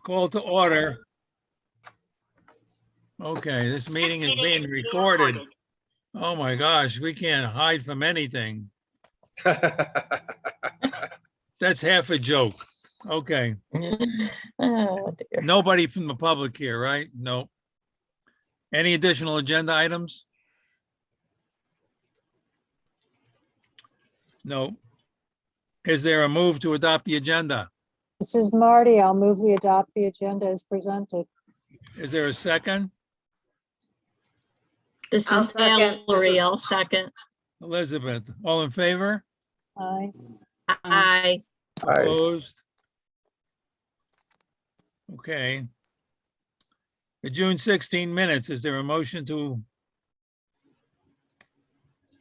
Call to order. Okay, this meeting is being recorded. Oh my gosh, we can't hide from anything. That's half a joke. Okay, Oh, dear. nobody from the public here, right? Nope. Any additional agenda items? No. Is there a move to adopt the agenda? This is Marty. I'll move we adopt the agenda as presented. Is there a second? This I'll is second. Valerie. I'll second. Elizabeth, all in favor? Aye. Aye. Opposed? Okay. The June 16 minutes, is there a motion to?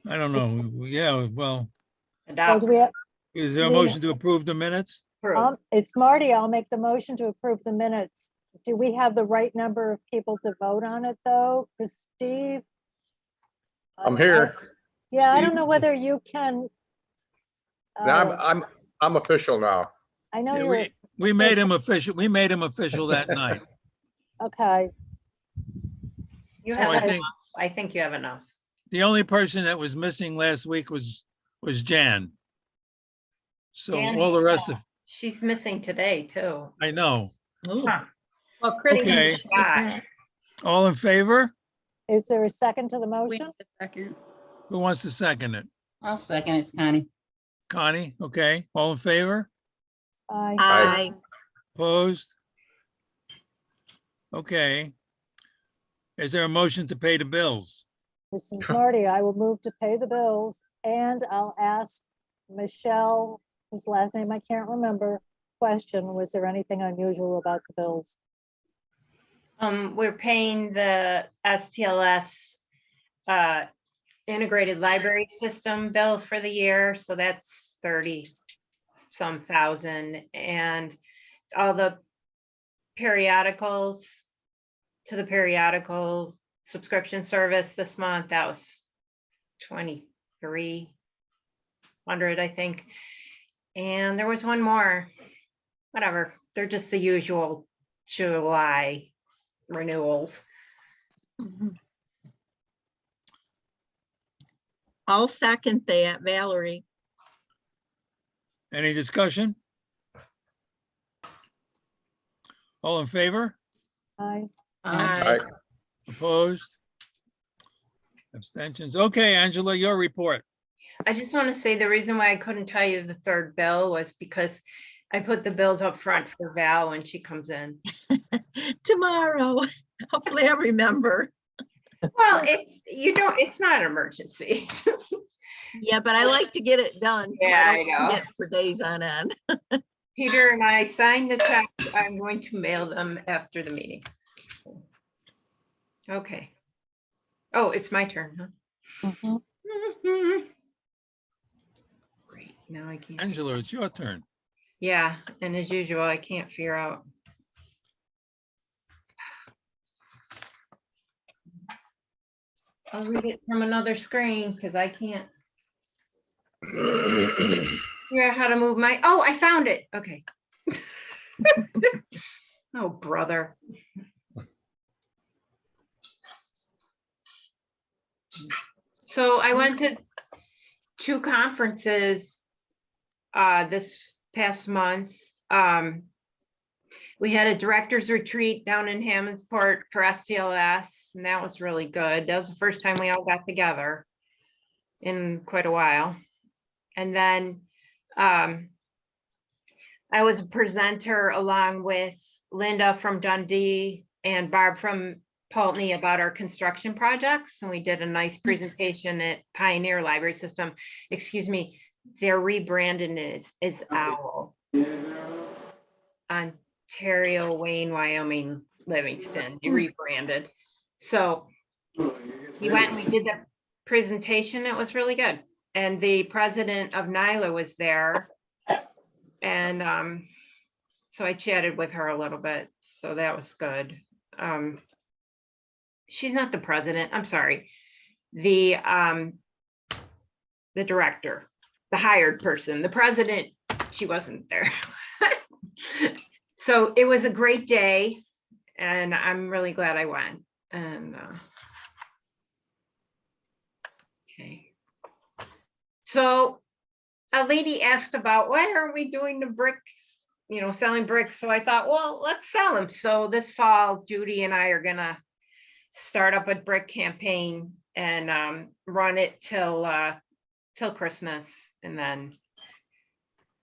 I don't know. Yeah, well, So do we have, is there a Lena. motion to approve the minutes? it's Marty. I'll make the motion to approve the minutes. Do we have the right number of people to vote on it, though? Because Steve? I'm here. Yeah, I don't know whether you can. Now I'm official now. I know Yeah, you're, we made him official. We made him official that night. okay. You So have I enough. think I think you have enough. the only person that was missing last week was Jan. So Jan all the is rest of, She's missing today too. I know. Ooh. Huh. Well, Kristen, Okay, God. all in favor? Is there a second to the wait motion? a second. Who wants to second it? I'll second. It's Connie. Connie, okay, all in favor? Aye. Aye. Opposed? Okay. Is there a motion to pay the bills? This is Marty. I will move to pay the bills, and I'll ask Michelle, whose last name I can't remember, question, was there anything unusual about the bills? We're paying the STLS integrated library system bill for the year, so that's 30-some thousand, and all the periodicals to the periodical subscription service this month, that was 2,300, I think. And there was one more, whatever, they're just the usual July renewals. I'll second that, Valerie. Any discussion? All in favor? Aye. Aye. Opposed? Abstentions? Okay, Angela, your report. I just want to say the reason why I couldn't tell you the third bill was because I put the bills up front for Val when she comes in. Tomorrow. Hopefully I remember. Well, it's not an emergency. Yeah, but I like to get it done. So Yeah, I I don't know. forget for days on end. Peter and I signed the check. I'm going to mail them after the meeting. Okay. Oh, it's my turn, Mhm. huh? Great, now I can't. Angela, it's your turn. Yeah, and as usual, I can't figure out. I'll read it from another screen because I can't figure out how to move my, oh, I found it. Okay. Oh, brother. So I went to 2 conferences this past month. We had a director's retreat down in Hammondsport for STLS, and that was really good. That was the first time we all got together in quite a while. And then I was a presenter along with Linda from Dundee and Barb from Pulteney about our construction projects. And we did a nice presentation at Pioneer Library System. Excuse me, their rebranding is OWL. Ontario, Wayne, Wyoming, Livingston, you rebranded. So we went and we did the presentation. It was really good. And the president of NYLA was there. And so I chatted with her a little bit. So that was good. She's not the president, I'm sorry. The director, the hired person, the president, she wasn't there. So it was a great day and I'm really glad I went. And okay. So a lady asked about why are we doing the bricks, selling bricks. So I thought, well, let's sell them. So this fall, Judy and I are gonna start up a brick campaign and run it till Christmas, and then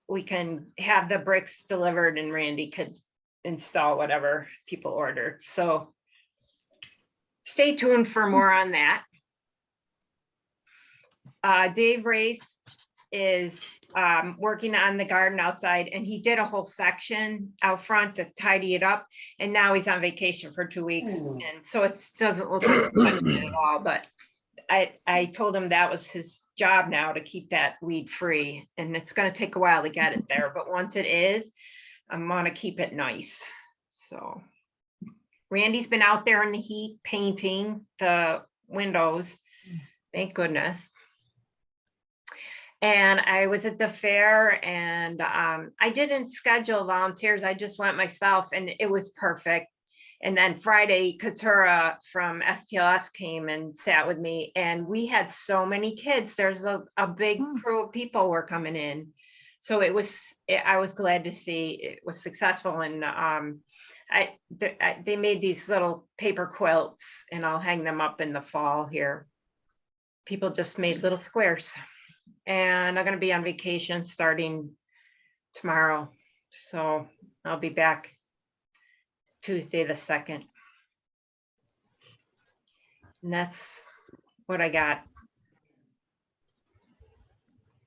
we can have the bricks delivered and Randy could install whatever people ordered. So stay tuned for more on that. Dave Race is working on the garden outside, and he did a whole section out front to tidy it up. And now he's on vacation for 2 weeks. And so it doesn't look like much at all, but I told him that was his job now, to keep that weed free. And it's going to take a while to get it there. But once it is, I'm going to keep it nice. So Randy's been out there in the heat painting the windows. Thank goodness. And I was at the fair, and I didn't schedule volunteers. I just went myself, and it was perfect. And then Friday, Katura from STLS came and sat with me, and we had so many kids. There's a big crew of people were coming in. So I was glad to see it was successful. And they made these little paper quilts, and I'll hang them up in the fall here. People just made little squares. And I'm going to be on vacation starting tomorrow. So I'll be back Tuesday the 2nd. And that's what I got.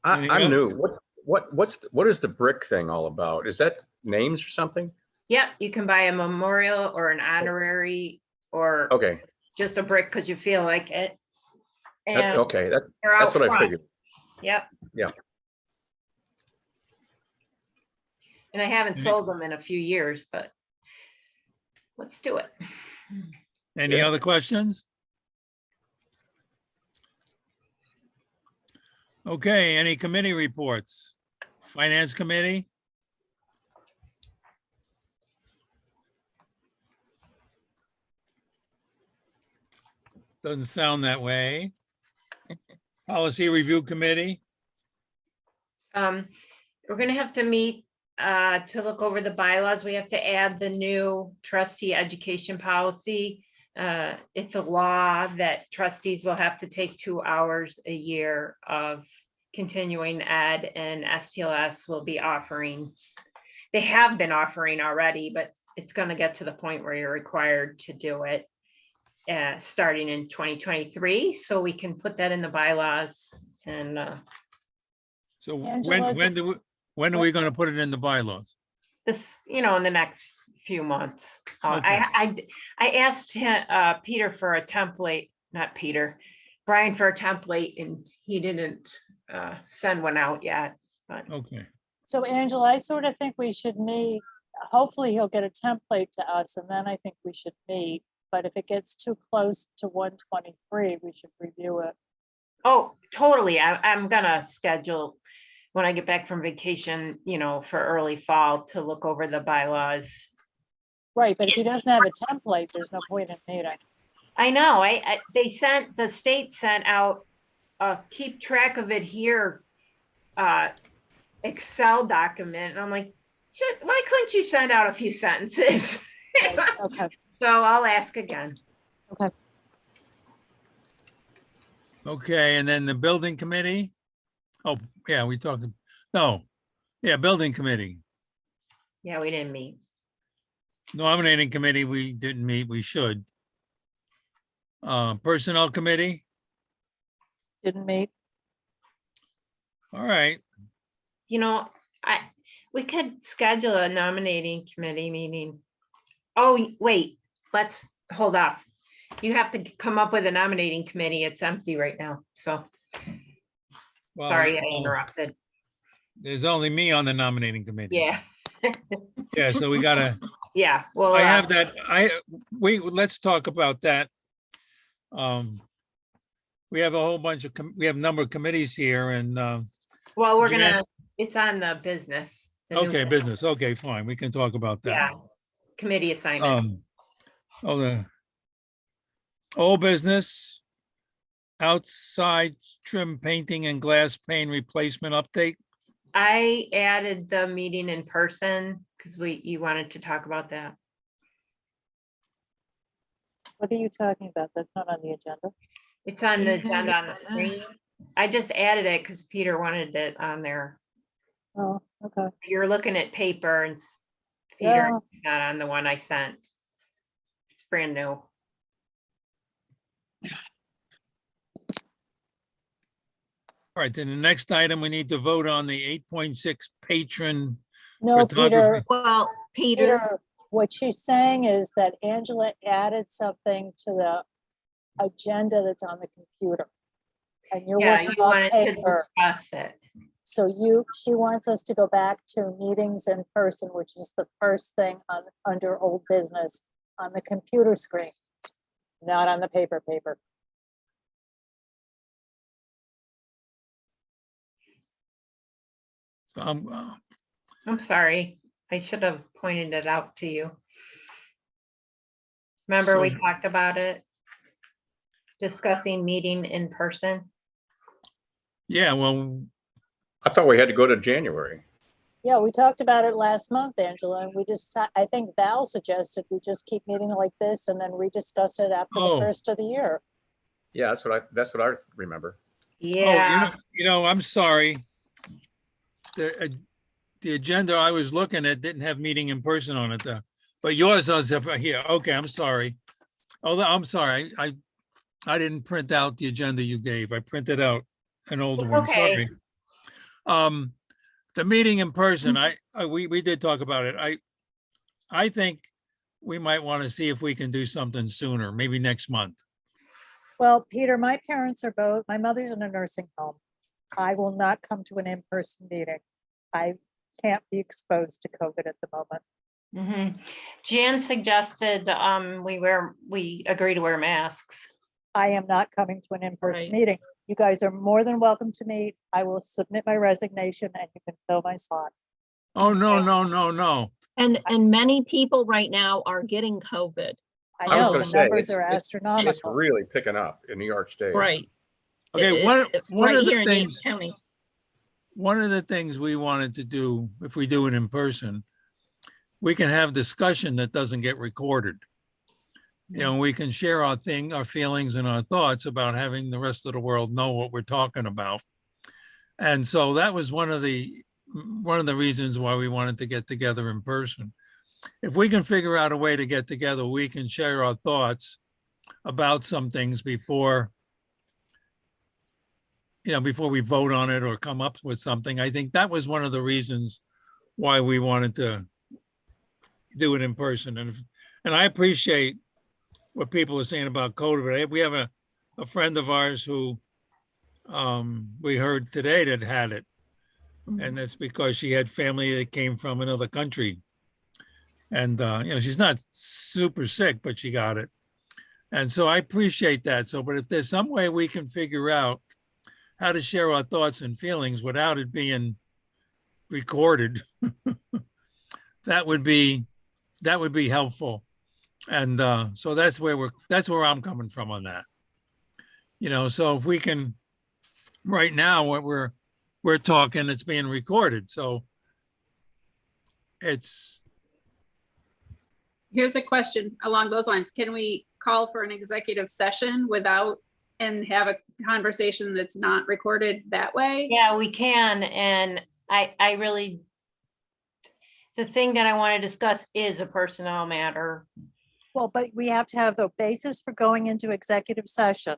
I'm new. What is the brick thing all about? Is that names or something? Yep, you can buy a memorial or an honorary or Okay, just a brick because you feel like it. that's And okay. they're That's out what I front. figured. Yep. Yeah. And I haven't Any- sold them in a few years, but let's do it. Any Yeah. other questions? Okay, any committee reports? Finance Committee? Doesn't sound that way. Policy Review Committee? We're gonna have to meet to look over the bylaws. We have to add the new trustee education policy. It's a law that trustees will have to take 2 hours a year of continuing ed, and STLS will be offering. They have been offering already, but it's gonna get to the point where you're required to do it starting in 2023. So we can put that in the bylaws and So Angela, when are we going to put it in the bylaws? this, in the next few months. Okay. I asked Peter for a template, not Peter, Brian for a template, and he didn't send one out yet. But Okay, So Angela, I sort of think we should meet. Hopefully he'll get a template to us, and then I think we should meet. But if it gets too close to 123, we should review it. oh, totally. I'm gonna schedule when I get back from vacation, for early fall to look over the bylaws. Right, but if he doesn't have a template, there's no point in meeting. I know, the state sent out a keep track of it here Excel document. And I'm like, shit, why couldn't you send out a few sentences? Right, okay, So I'll ask again. okay, and then the Building Committee? Oh, yeah, we talked, no, yeah, Building Committee. Yeah, we didn't meet. Nominating Committee, we didn't meet, we should. Personnel Committee, didn't meet. all right, We could schedule a nominating committee meeting. Oh, wait, let's hold off. You have to come up with a nominating committee. It's empty right now. So well, sorry I well, interrupted. there's only me on the nominating committee. Yeah, Yeah, so we gotta, yeah. Well, I have that, let's talk about that. We have a whole bunch of, we have a number of committees here and, well, we're Jan- gonna, it's on the business the new Okay, business. Okay, fine. We can talk about Yeah, that. committee assignment. The old business, outside trim painting and glass pane replacement update. I added the meeting in person because you wanted to talk about that. What are you talking about? That's not on the agenda. It's on the Yeah. agenda on the screen. I just added it because Peter wanted it on there. Oh, okay. You're looking at paper and Peter, Yeah. it's not on the one I sent. It's brand new. All right, then the next item, we need to vote on the 8.6 patron. No, Peter, Photography. Well, Peter, Peter, what she's saying is that Angela added something to the agenda that's on the computer. And you're Yeah, working you off wanted to paper. discuss it. So she wants us to go back to meetings in person, which is the first thing under old business on the computer screen, not on the paper. So I'm sorry. I should have pointed it out to you. Remember we So- talked about it? Discussing meeting in person. yeah, well, I thought we had to go to January. Yeah, we talked about it last month, Angela, and I think Val suggested we just keep meeting like this and then rediscuss it after the Oh. first of the year. Yeah, that's what I remember. Yeah, I'm sorry. The agenda I was looking at didn't have meeting in person on it though, but yours was up here. Okay, I'm sorry. Oh, I'm sorry. I didn't print out the agenda you gave. I printed out an older It's one, okay. sorry. The meeting in person, we did talk about it. I think we might want to see if we can do something sooner, maybe next month. Well, Peter, my mother's in a nursing home. I will not come to an in-person meeting. I can't be exposed to COVID at the moment. Jan suggested we agree to wear masks. I am not coming to an in-person Right. meeting. You guys are more than welcome to meet. I will submit my resignation and you can fill my slot. Oh, no. and many people right now are getting COVID. I I was know gonna the say, numbers are it's astronomical. really picking up in New York State. Right. Okay, one Right of here the in Dade things, County. one of the things we wanted to do, if we do it in person, we can have discussion that doesn't get recorded. You know, we can share our feelings and our thoughts about having the rest of the world know what we're talking about. And so that was one of the reasons why we wanted to get together in person. If we can figure out a way to get together, we can share our thoughts about some things before we vote on it or come up with something. I think that was one of the reasons why we wanted to do it in person. And I appreciate what people are saying about COVID. We have a friend of ours who we heard today that had it. And that's because she had family that came from another country. And, she's not super sick, but she got it. And so I appreciate that. But if there's some way we can figure out how to share our thoughts and feelings without it being recorded, that would be helpful. And so that's where I'm coming from on that. So if we can, right now, what we're talking, it's being recorded. So Here's a question along those lines. Can we call for an executive session and have a conversation that's not recorded that way? Yeah, we can. And I really, the thing that I want to discuss is a personnel matter. Well, but we have to have the basis for going into executive session.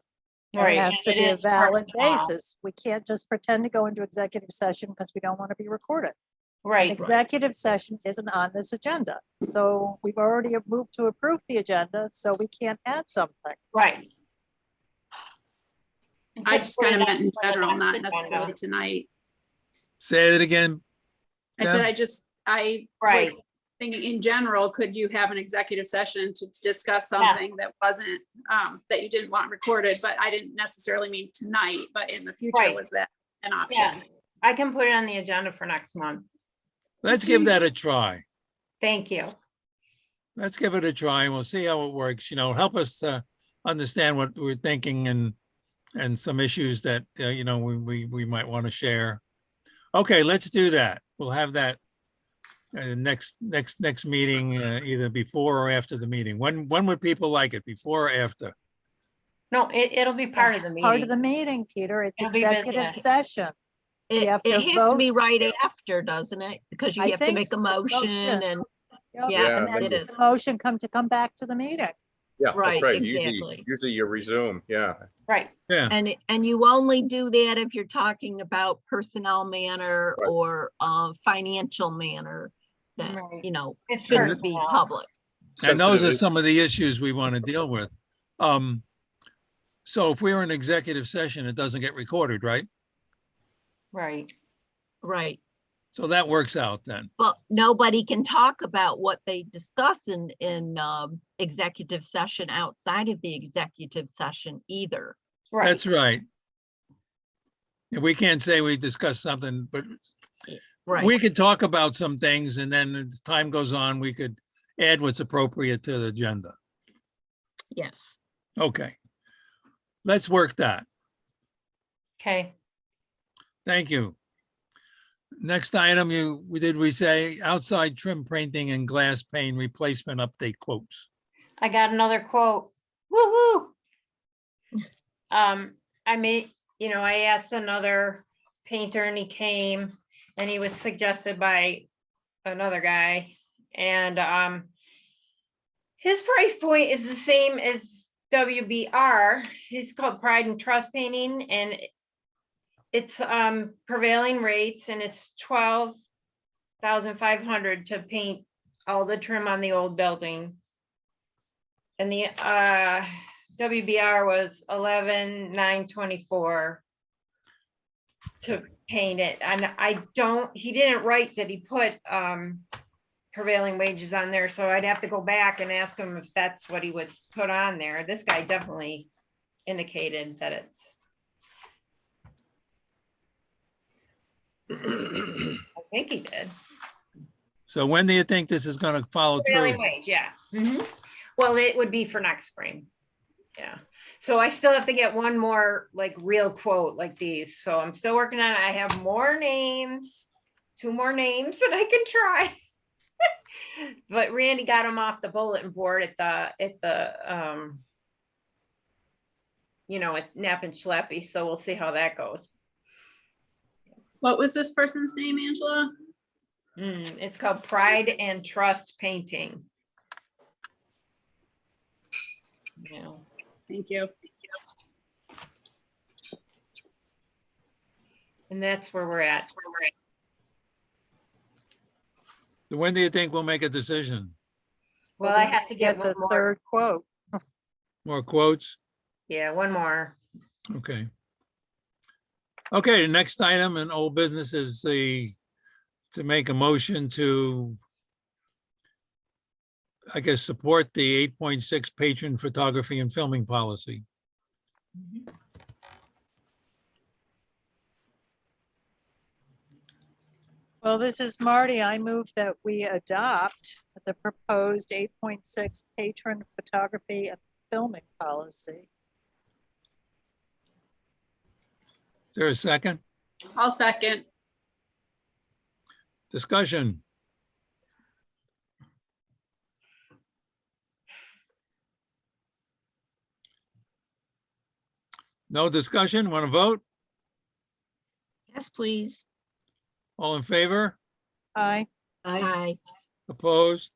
And Right. it has to and be it a is valid personnel. basis. We can't just pretend to go into executive session because we don't want to be recorded. An Right. executive session isn't on this agenda. So we've already moved to approve the agenda, so we can't add something. Right. I just kind of meant in For the general, next not agenda. necessarily tonight. say it again. I said, Tim? I Right. was thinking in general, could you have an executive session to discuss something that wasn't, that you didn't want recorded, but I didn't necessarily mean tonight, but in the future, Right. was that an Yeah, option? I can put it on the agenda for next month. let's give that a try. Thank you. Let's give it a try and we'll see how it works. You know, help us understand what we're thinking and some issues that, you know, we might want to share. Okay, let's do that. We'll have that next meeting, either before or after the meeting. When would people like it? Before or after? No, it'll be part of the Part of the meeting. meeting, Peter. It's It'll be executive business. session. It, have it to has to vote. be right after, doesn't it? Because you I have to think make a so. motion Motion. and, Yep, Yeah, and then it is. the motion come back to the meeting. Yeah, that's Right, right. exactly. Usually you resume, yeah. Right. Yeah, and you only do that if you're talking about personnel manner Right. or financial manner that, Right. you know, It's shouldn't be personnel. public. and those are Sensitive- some of the issues we want to deal with. So if we're in executive session, it doesn't get recorded, right? Right. Right. So that works out then. But nobody can talk about what they discuss in executive session outside of the executive session either. Right. That's right. And we can't say we discussed something, but Right. we could talk about some things and then as time goes on, we could add what's appropriate to the agenda. Yes. Okay. Let's work that. Okay. Thank you. Next item, we say outside trim painting and glass pane replacement update quotes. I got another quote. Woo-hoo. I asked another painter and he came and he was suggested by another guy. And his price point is the same as WBR. It's called Pride and Trust Painting and it's prevailing rates and it's $12,500 to paint all the trim on the old building. And the WBR was $11,924 to paint it. And he didn't write that he put prevailing wages on there, so I'd have to go back and ask him if that's what he would put on there. This guy definitely indicated that it's, I think he did. So when do you think this is going to follow Prevailing through? wage, yeah. Mhm. Well, it would be for next spring. Yeah. So I still have to get one more like real quote like these. So I'm still working on it. I have more names, 2 more names that I can try. But Randy got them off the bulletin board at Nap and Schleppy. So we'll see how that goes. What was this person's name, Angela? It's called Pride and Trust Painting. Yeah. Thank you. And that's where we're at. So when do you think we'll make a decision? Well, I have to get the one more. third quote. More quotes? Yeah, one more. Okay. Okay, the next item in old business is to make a motion to, I guess, support the 8.6 patron photography and filming policy. Well, this is Marty. I move that we adopt the proposed 8.6 patron photography and filming policy. Is there a second? I'll second. Discussion? No discussion? Want to vote? Yes, please. All in favor? Aye. Aye. Opposed?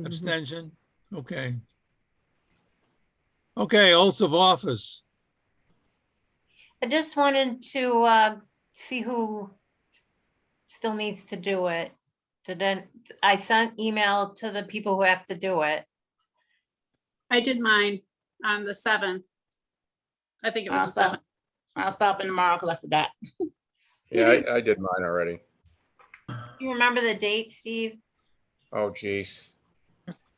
Abstention? Okay. Okay, oaths of office. I just wanted to see who still needs to do it. I sent email to the people who have to do it. I did mine on the 7th. I think it I'll was the 7th. stop. I'll stop in tomorrow because I forgot. Yeah, I did mine already. Do you remember the date, Steve? Oh, geez.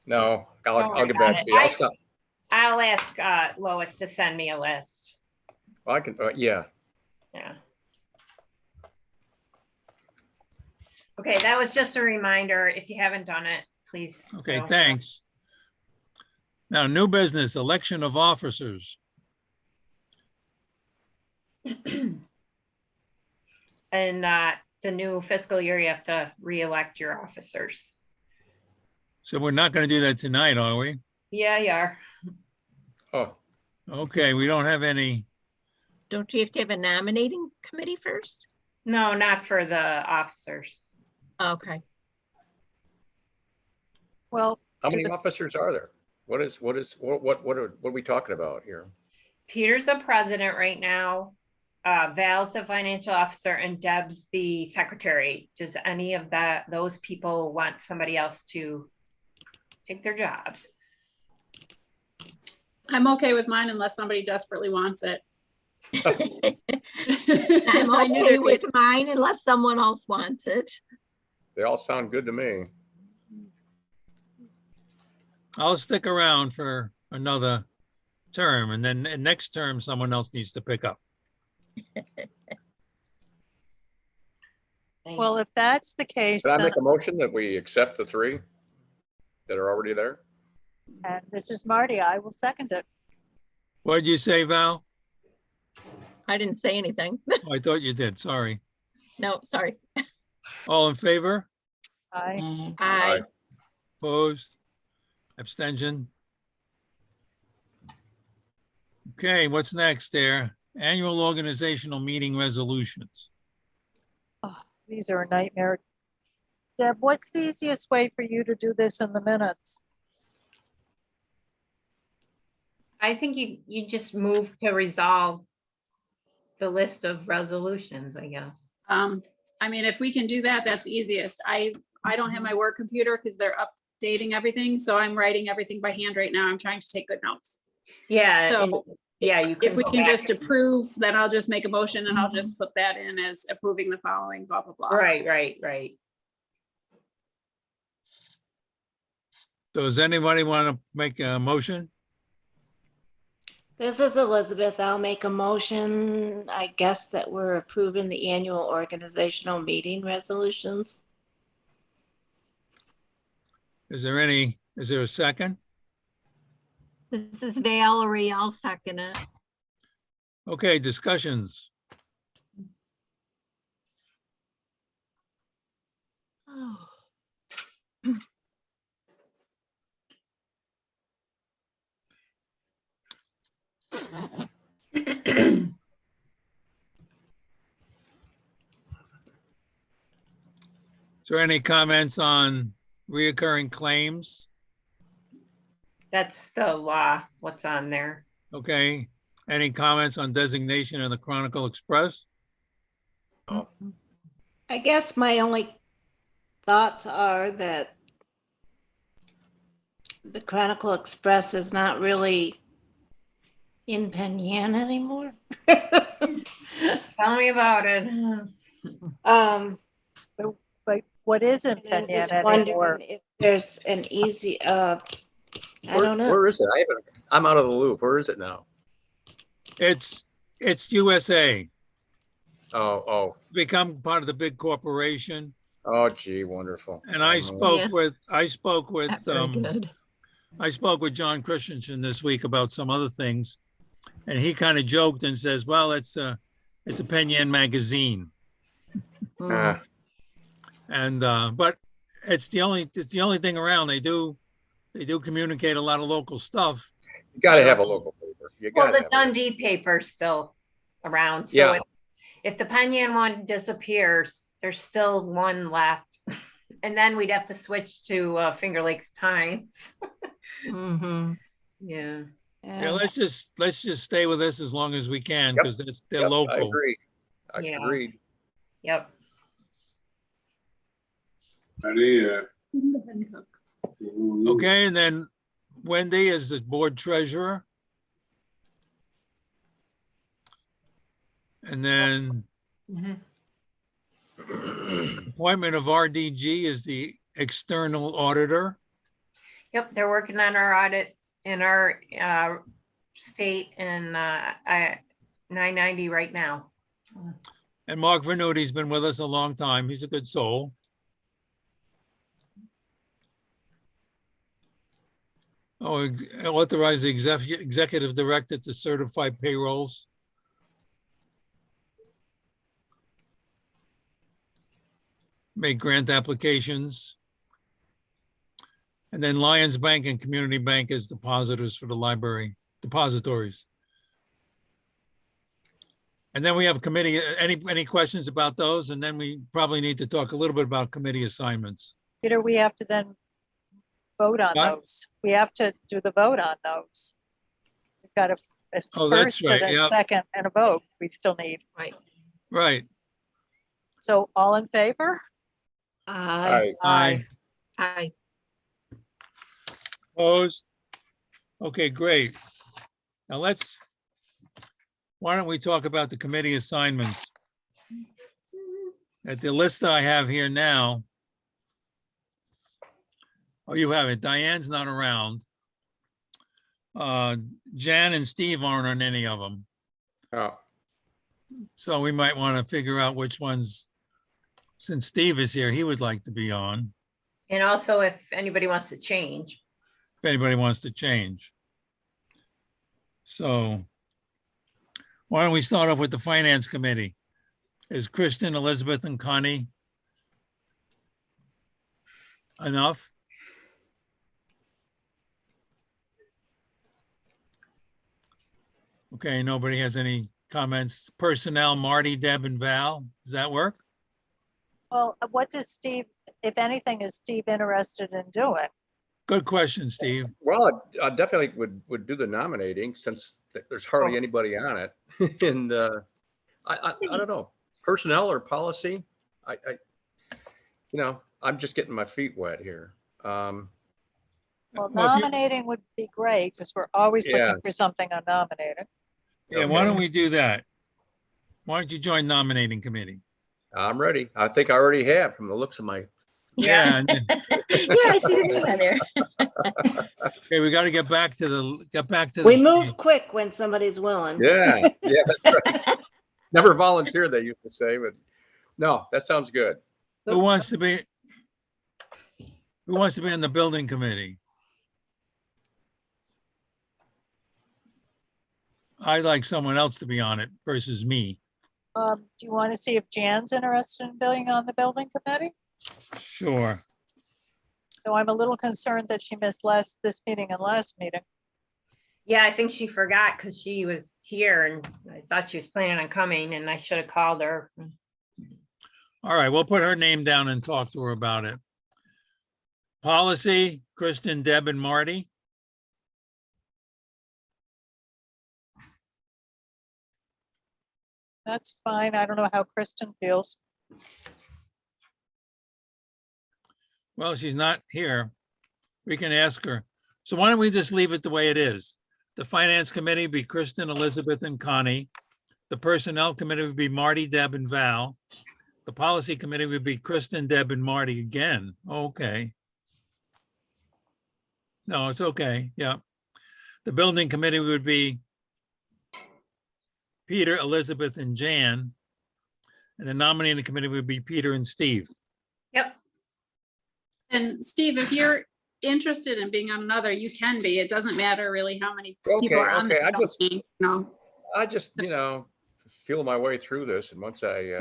No, Don't I'll worry get about back it. to you. I'll stop. I'll ask Lois to send me a list. Well, I can, yeah. Yeah. Okay, that was just a reminder. If you haven't done it, please. Okay, do. thanks. Now, new business, election of officers. And the new fiscal year, you have to re-elect your officers. So we're not going to do that tonight, are we? Yeah, you are. Oh, Okay, we don't have any. Don't you have to have a nominating committee first? No, not for the officers. Okay. Well, how to many the- officers are there? What are we talking about here? Peter's the president right now. Val's the financial officer and Deb's the secretary. Does any of those people want somebody else to take their jobs? I'm okay with mine unless somebody desperately wants it. I'm I knew okay there'd be- with mine unless someone else wants it. They all sound good to me. I'll stick around for another term, and then next term, someone else needs to pick up. Thank well, you. if that's the case, Can I then, make a motion that we accept the 3 that are already there? and this is Marty, I will second it. What did you say, Val? I didn't say anything. Oh, I thought you did, sorry. No, sorry. All in favor? I, I, Opposed? Abstention? Okay, what's next there? Annual organizational meeting resolutions. these are a nightmare. Deb, what's the easiest way for you to do this in the minutes? I think you just move to resolve the list of resolutions, I guess. I mean, if we can do that, that's easiest. I don't have my work computer because they're updating everything, so I'm writing everything by hand right now. I'm trying to take good notes. Yeah. So and- yeah, you can. If we go can back just and- approve, then I'll just make a motion and I'll just put that in as approving the following, blah, blah, blah. Right. So does anybody want to make a motion? This is Elizabeth. I'll make a motion, I guess, that we're approving the annual organizational meeting resolutions. Is there a second? this is Valerie. I'll second it. Okay, discussions. Oh. Is there any comments on reoccurring claims? That's the law, what's on there. Okay, any comments on designation of the Chronicle Express? I guess my only thoughts are that the Chronicle Express is not really in Penn anymore. Tell me about it. But what is in and I'm just Penn wondering anymore? if there's an easy, I don't know. Where is it? I'm out of the loop. Where is it now? It's USA, Oh, become part of the big corporation. gee, wonderful. And I Yeah. spoke with, Not very good. I spoke with John Christensen this week about some other things. And he kind of joked and says, well, it's a Penn Yan magazine. Mm. And, but it's the only thing around. They do communicate a lot of local stuff. You gotta have a local paper. You Well, gotta the have. Dundee paper's still around, so Yeah. if the Penn Yan one disappears, there's still one left. And then we'd have to switch to Finger Lakes Times. Mhm. Yeah. Yeah, let's just stay with this as long as we can, Yep. because they're Yep, I local. agree. I Yeah. agreed. Yep. Okay, and then Wendy is the board treasurer. And then Mhm. appointment of RDG is the external auditor. Yep, they're working on our audit in our state and 990 right now. And Mark Venuti's been with us a long time. He's a good soul. Oh, authorize the executive director to certify payrolls. Make grant applications. And then Lions Bank and Community Bank as depositors for the library, depositories. And then we have committee, any questions about those? And then we probably need to talk a little bit about committee assignments. Peter, we have to then vote on What? those. We have to do the vote on those. We've got a Oh, that's first right, and a yep. second and a vote we still need. Right. So all in favor? Aye. Aye. Aye. Opposed? Okay, great. Now why don't we talk about the committee assignments? At the list I have here now. Oh, you have it. Diane's not around. Jan and Steve aren't on any of them. Oh, So we might want to figure out which ones, since Steve is here, he would like to be on, And also if anybody wants to change. if anybody wants to change. So why don't we start off with the Finance Committee? Is Kristen, Elizabeth, and Connie enough? Okay, nobody has any comments. Personnel, Marty, Deb, and Val, does that work? Well, what does Steve, if anything, is Steve interested in doing? Good question, Steve. well, I definitely would do the nominating since there's hardly Oh. anybody on it. And I don't know, personnel or policy? I'm just getting my feet wet here. Well, Well, if you- nominating would be great because we're always Yeah. looking for something on nominating. Yeah, why Okay. don't we do that? Why don't you join nominating committee? I'm ready. I think I already have from the looks of my, Yeah, and then- Yeah, I see your name on there. okay, we got to get back to the. We move quick when somebody's willing. yeah, that's right. Never volunteer, they used to say, but no, that sounds good. Who wants to be in the building committee? I'd like someone else to be on it versus me. Do you want to see if Jan's interested in being on the building committee? Sure. So I'm a little concerned that she missed this meeting and last meeting. Yeah, I think she forgot because she was here and I thought she was planning on coming and I should have called her. All right, we'll put her name down and talk to her about it. Policy, Kristen, Deb, and Marty. That's fine. I don't know how Kristen feels. Well, she's not here. We can ask her. So why don't we just leave it the way it is? The finance committee be Kristen, Elizabeth, and Connie. The personnel committee would be Marty, Deb, and Val. The policy committee would be Kristen, Deb, and Marty again. Okay. No, it's okay. Yeah. The building committee would be Peter, Elizabeth, and Jan. And the nominating committee would be Peter and Steve. Yep. And Steve, if you're interested in being on another, you can be. It doesn't matter really how many people Okay, are on okay, I the just- committee, you know. I just, feel my way through this, and once I'd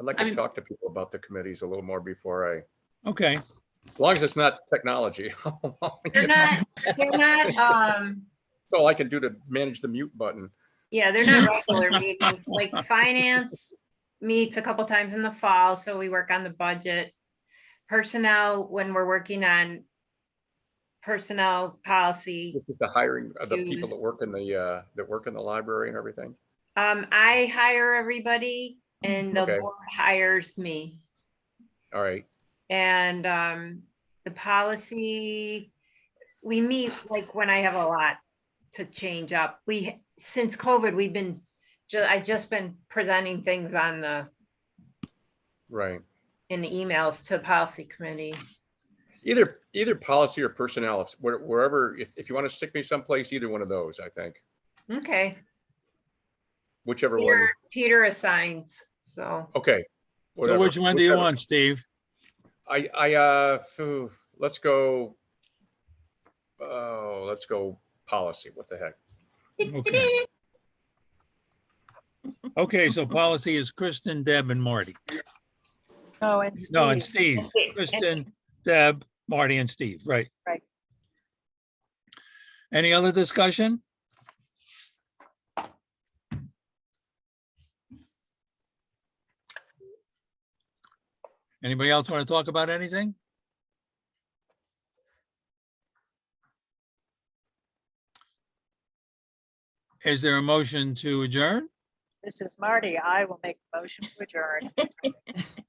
like I to mean- talk to people about the committees a little more before Okay. as long as it's not technology. They're not, That's all I can do to manage the mute button. yeah, they're not regular meetings. Like finance meets a couple times in the fall, so we work on the budget. Personnel, when we're working on personnel policy. This is the hiring of the people Use- that work in the library and everything. I hire everybody and the Okay. board hires me. All right. And the policy, we meet like when I have a lot to change up. Since COVID, we've been, I just been presenting things on Right. in the emails to policy committee. Either policy or personnel, wherever, if you want to stick me someplace, either one of those, I think, Okay, whichever one. Peter assigns, so. Okay. So whatever, which one do you whichever. want, Steve? Let's go. Oh, let's go policy. What the heck? Okay. Okay, so policy is Kristen, Deb, and Marty. No, and No, and Steve. Steve. Kristen, Deb, Marty, and Steve, right. Right. Any other discussion? Anybody else want to talk about anything? Is there a motion to adjourn? This is Marty. I will make a motion to adjourn.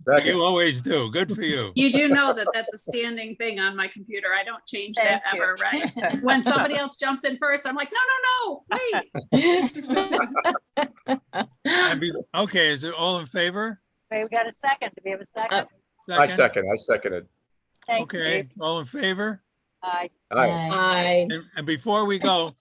Second. You always do. Good for you. You do know that that's a standing thing on my computer. I don't change that Thank you. ever, right? When somebody else jumps in first, I'm like, no, wait. Okay, is it all in favor? Okay, we got a second. Do we have a second? I seconded. Thanks, Okay, Steve. all in favor? Aye. Aye. Aye. And before we go,